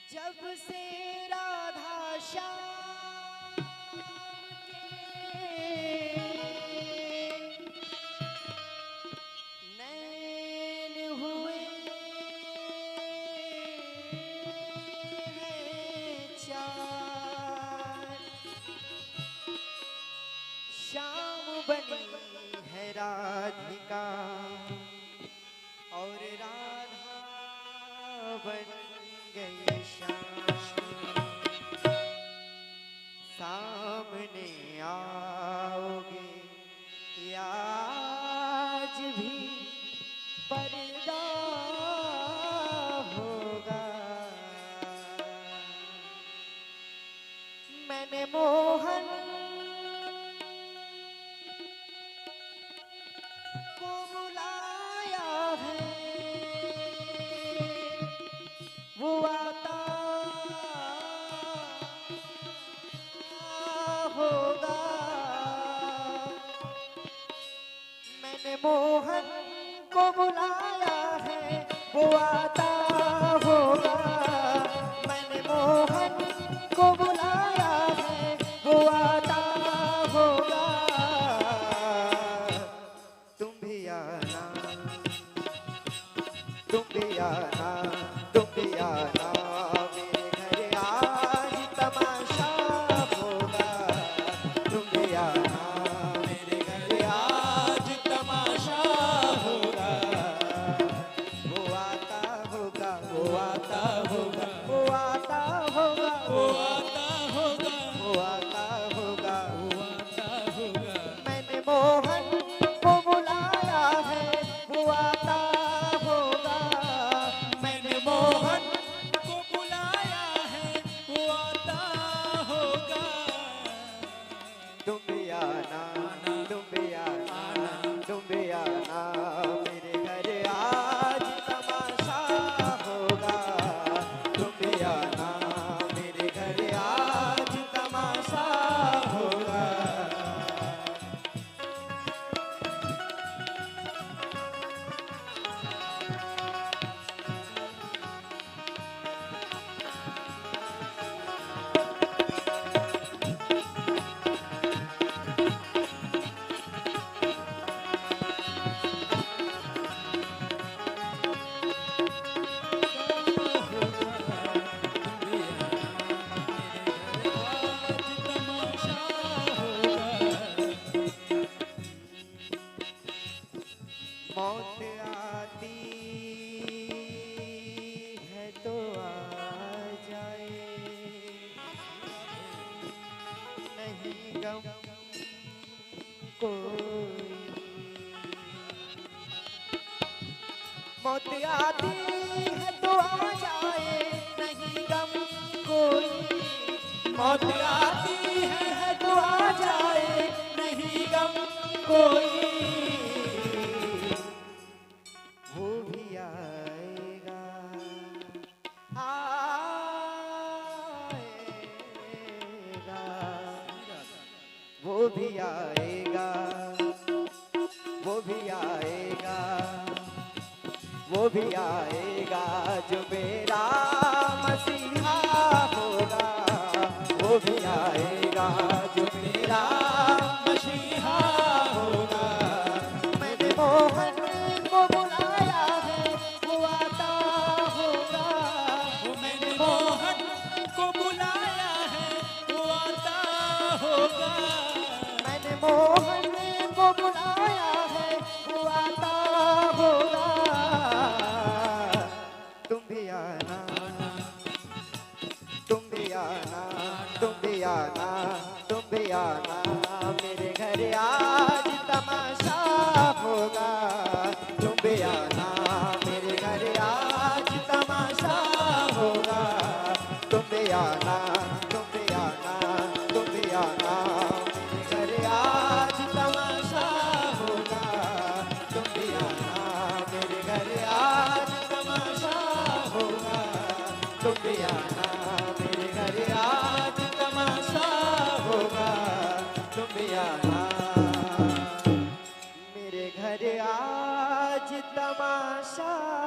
जब से राधा श्याम के नैन हुए हैं चार, श्याम बनी है राधिका और राधा बन गई श्याम। सामने आओगे या आज भी पर्दा होगा। मैंने मोहन को बुलाया है, वो आता होगा। मैंने मोहन को बुलाया है, वो आता होगा। मैंने मोहन को बुलाया है, वो आता होगा। तुम भी आना, तुम भी आना, तुम भी आना मेरे घर, आज तमाशा होगा। तुम भी आना मेरे घर, आज तमाशा होगा। वो आता होगा, वो आता होगा, वो आता होगा, वो आता होगा, वो आता होगा, वो आता होगा। मैंने मोहन को बुलाया है, वो आता होगा। मैंने मोहन को बुलाया है, वो आता होगा। तुम भी आना, तुम भी आना, तुम भी आना मेरे घर, आज तमाशा होगा। तुम भी आना मेरे घर, आज तमाशा होगा। मौत आती है तो आ जाए, नहीं गम कोई। मौत आती है तो आ जाए, नहीं गम कोई। मौत आती है तो आ जाए, नहीं गम कोई। वो भी आएगा, आएगा, वो भी आएगा, वो भी आएगा, वो भी आएगा जो मेरा मसीहा होगा। वो भी आएगा जो मेरा मसीहा होगा। मैंने मोहन को बुलाया है, वो आता होगा। मैंने मोहन को बुलाया है, वो आता होगा। मैंने मोहन को बुलाया है, वो आता होगा। तुम भी आना, तुम भी आना, तुम भी आना, तुम भी आना मेरे घर, आज तमाशा होगा। तुम भी आना मेरे घर, आज तमाशा होगा। तुम भी आना, तुम भी आना, तुम भी आना मेरे घर, आज तमाशा होगा। तुम भी आना मेरे घर, आज तमाशा होगा। तुम भी आना मेरे घर, आज तमाशा आना, मेरे घर आज तमाशा